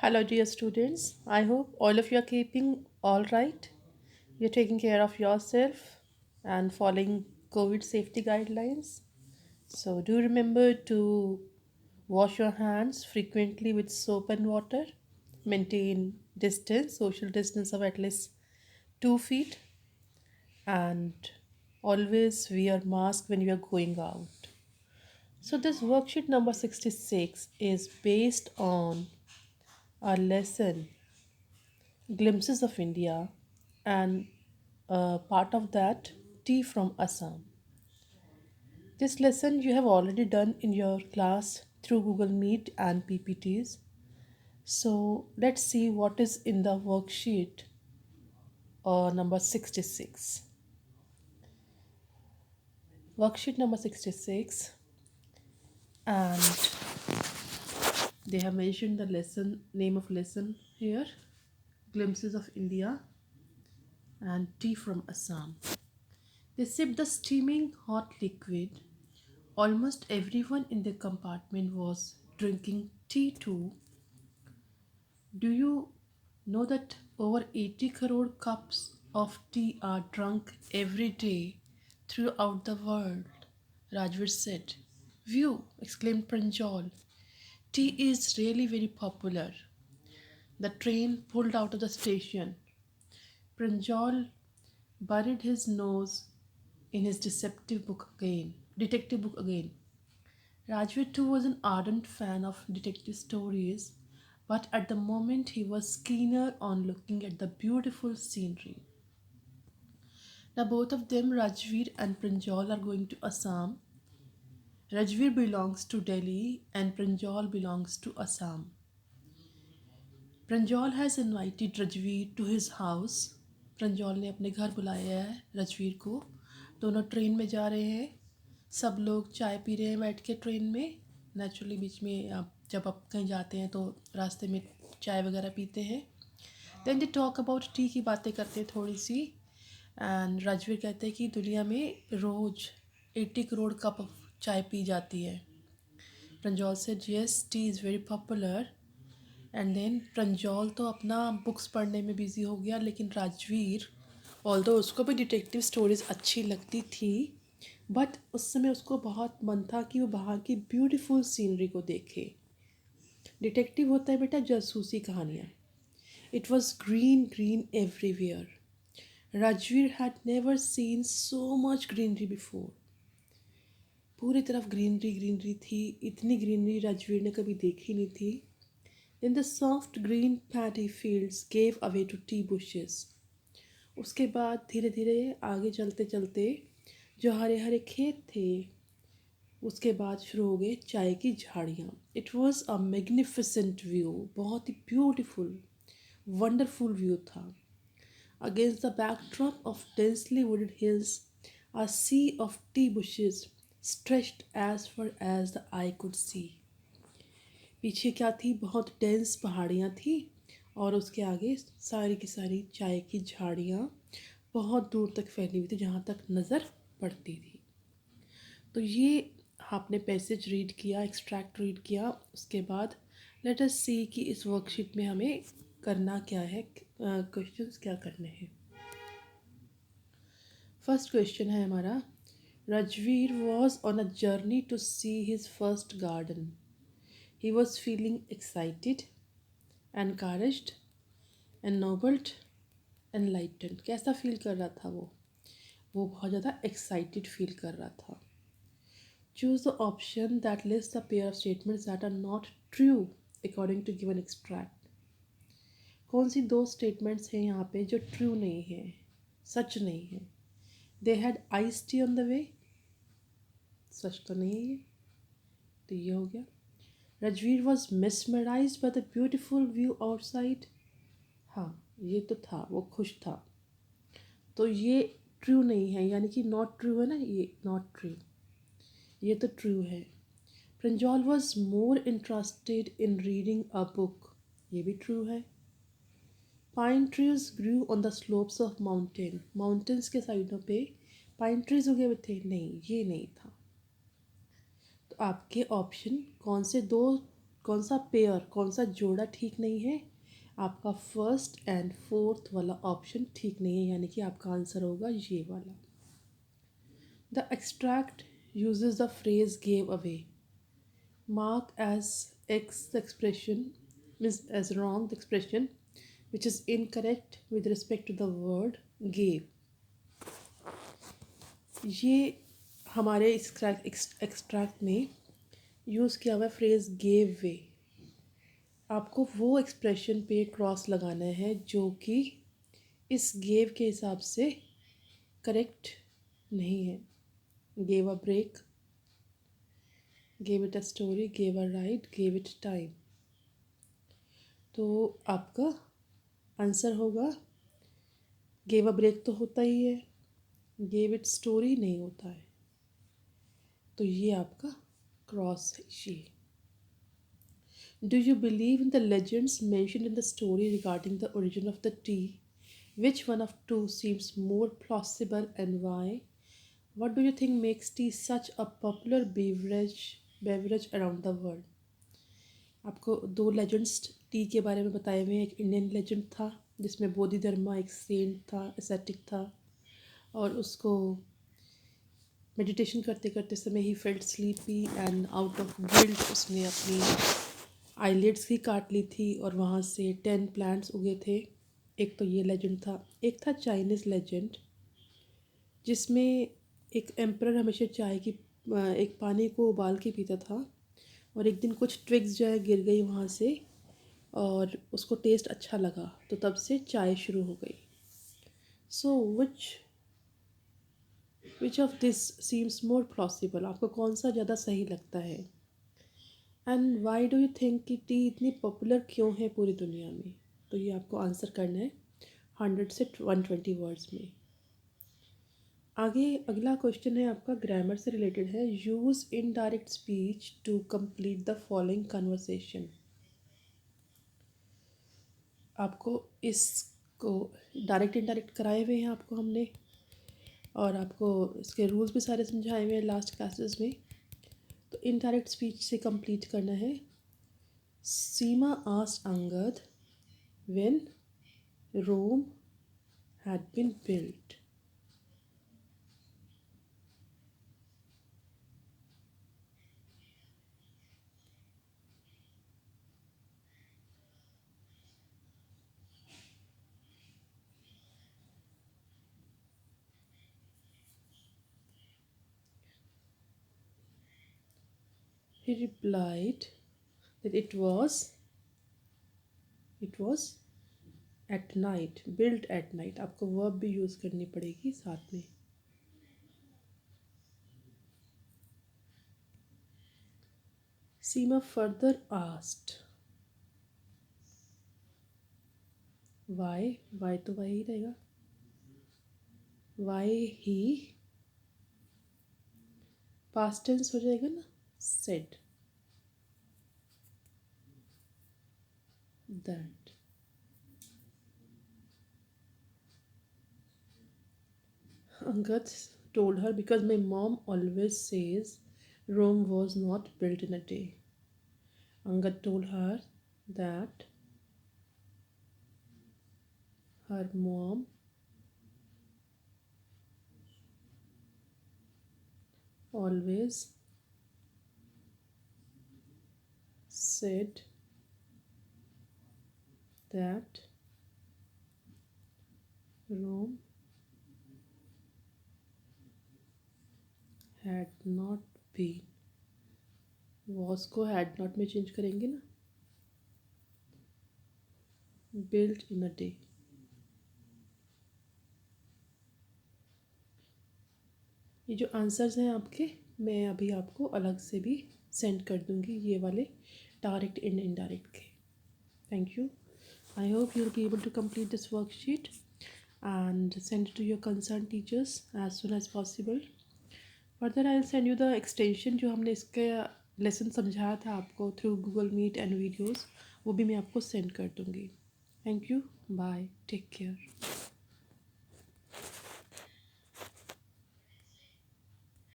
Hello, dear students. I hope all of you are keeping all right. You're taking care of yourself and following COVID safety guidelines. So, do remember to wash your hands frequently with soap and water. Maintain distance, social distance of at least 2 feet, and always wear mask when you are going out. So, this worksheet number 66 is based on our lesson Glimpses of India, and part of that, Tea from Assam. This lesson you have already done in your class through Google Meet and PPTs. So let's see what is in the worksheet number 66. Worksheet number 66, and they have mentioned the lesson name of lesson here, Glimpses of India and Tea from Assam. They sipped the steaming hot liquid. Almost everyone in the compartment was drinking tea too. Do you know that over 80 crore cups of tea are drunk every day throughout the world? Rajvir said. View, exclaimed Pranjal. Tea is really very popular. The train pulled out of the station. Pranjal buried his nose in his detective book again. Rajveer too was an ardent fan of detective stories, but at the moment he was keener on looking at the beautiful scenery. Now both of them, Rajveer and Pranjal, are going to Assam. Rajveer belongs to Delhi and Pranjal belongs to Assam. Pranjal has invited Rajveer to his house. Pranjal ने अपने घर बुलाया है रजवीर को. दोनों train में जा रहे हैं. सब लोग चाय पी रहे हैं बैठ के ट्रेन में. नेचुरली बीच में जब आप कहीं जाते हैं तो रास्ते में चाय वगैरह पीते हैं. Then they talk about tea की बातें करते हैं थोड़ी सी. एंड राजवीर कहते हैं कि दुनिया में रोज़ 80 करोड़ कप चाय पी जाती है. Pranjal say yes tea is very popular. And then Pranjal तो अपना बुक्स पढ़ने में बिज़ी हो गया, लेकिन राजवीर ऑल्दो उसको भी डिटेक्टिव स्टोरीज़ अच्छी लगती थी, बट उस समय उसको बहुत मन था कि वो बाहर की ब्यूटीफुल सीनरी को देखे. डिटेक्टिव होता है बेटा जासूसी कहानियाँ. It was green green everywhere. Rajveer had never seen so much greenery before. पूरी तरफ ग्रीनरी ग्रीनरी थी. इतनी ग्रीनरी राजवीर ने कभी देखी नहीं थी. Then the soft green paddy fields gave away to tea bushes. उसके बाद धीरे धीरे आगे चलते चलते जो हरे हरे खेत थे, उसके बाद शुरू हो गए चाय की झाड़ियाँ. It was a magnificent view. बहुत ही ब्यूटिफुल वंडरफुल व्यू था. Against the backdrop of densely wooded hills a sea of tea bushes stretched as far as the eye could see. पीछे क्या थी, बहुत डेंस पहाड़ियाँ थी और उसके आगे सारी की सारी चाय की झाड़ियाँ बहुत दूर तक फैली हुई थी जहाँ तक नज़र पड़ती थी. तो ये आपने पैसेज रीड किया, एक्सट्रैक्ट रीड किया. उसके बाद लेट अस सी कि इस वर्कशीट में हमें करना क्या है, क्वेश्चंस क्या करने हैं. फर्स्ट क्वेश्चन है हमारा, Rajveer was on a journey to see his first garden. He was feeling excited, encouraged, ennobled, enlightened. कैसा फील कर रहा था वो बहुत ज़्यादा एक्साइटेड फील कर रहा था. Choose the option that list the pair of statements that are not true according to given extract. कौन सी दो स्टेटमेंट्स हैं यहाँ पे जो ट्रू नहीं है, सच नहीं है. They had ice tea on the way, सच तो नहीं है, तो ये हो गया. Rajveer was mesmerise by the beautiful view outside. हाँ, ये तो था, वो खुश था. तो ये ट्रू नहीं है, यानी कि नॉट ट्रू है ना, ये नॉट ट्रू. ये तो ट्रू है. Pranjal was more interested in reading a book. ये भी ट्रू है. Pine trees grew on the slopes of mountain. Mountains के साइडों पे पाइन ट्रीज उगे हुए थे. नहीं, ये नहीं था. तो आपके ऑप्शन कौन से दो कौन सा पेयर, कौन सा जोड़ा ठीक नहीं है? आपका फर्स्ट एंड फोर्थ वाला ऑप्शन ठीक नहीं है, यानी कि आपका आंसर होगा ये वाला। The extract uses the phrase gave away, mark as X the expression means as wrong the expression which is incorrect with respect to the word gave। ये हमारे एक्सट्रैक्ट में यूज़ किया हुआ फ्रेज गेव वे। आपको वो एक्सप्रेशन पे cross लगाना है जो कि इस गेव के हिसाब से करेक्ट नहीं है। Gave a break, gave it a story, gave a ride, gave it time. तो आपका आंसर होगा, गेव अ ब्रेक तो होता ही है, गेव इट स्टोरी नहीं होता है, तो ये आपका क्रॉस है ये। Do you believe in the legends mentioned in the story regarding the origin of the tea? Which one of two seems more plausible and why? What do you think makes tea such a popular beverage around the world? आपको दो legends T के बारे में बताए हुए हैं। एक Indian legend था जिसमें बोधिधर्मा एक सेंट था, एसेटिक था, और उसको मेडिटेशन करते करते समय he felt sleepy and out of guilt उसने अपनी आईलिड्स ही काट ली थी और वहाँ से 10 प्लांट्स उगे थे। एक तो ये लेजेंड था। एक था चाइनीज़ लेजेंड जिसमें एक एम्परर हमेशा चाय की एक पानी को उबाल के पीता था, और एक दिन कुछ ट्विग्स जो है गिर गई वहाँ से और उसको टेस्ट अच्छा लगा, तो तब से चाय शुरू हो गई। So which of this seems more plausible? आपको कौन सा ज़्यादा सही लगता है? And why do you think कि टी इतनी पॉपुलर क्यों है पूरी दुनिया में? तो ये आपको आंसर करना है 100 से 120 वर्ड्स में। आगे अगला क्वेश्चन है आपका ग्रामर से रिलेटेड है। Use indirect speech to complete the following conversation. आपको इसको डायरेक्ट इनडायरेक्ट कराए हुए हैं आपको हमने, और आपको इसके रूल्स भी सारे समझाए हुए हैं लास्ट क्लासेस में। तो इनडायरेक्ट स्पीच से कंप्लीट करना है। Seema asked Angad when Rome had been built. He replied that it was at night, built at night। आपको वर्ब भी यूज़ करनी पड़ेगी साथ में। सीमा फर्दर आस्क्ड वाई तो वाई ही रहेगा, वाई ही पास्ट टेंस हो जाएगा ना, said that. Angad told her, because my mom always says Rome was not built in a day. Angad told her that her mom always said that Rome had not been, was को had not में change करेंगे ना, built in a day। ये जो answers हैं आपके, मैं अभी आपको अलग से भी सेंड कर दूंगी, ये वाले डायरेक्ट एंड इनडायरेक्ट के। Thank you. I hope you'll be able to complete this worksheet and send it to your concerned teachers as soon as possible। Further, I'll send you the extension जो हमने इसका lesson समझाया था आपको through Google Meet and videos, वो भी मैं आपको सेंड कर दूँगी। Thank you, bye, take care.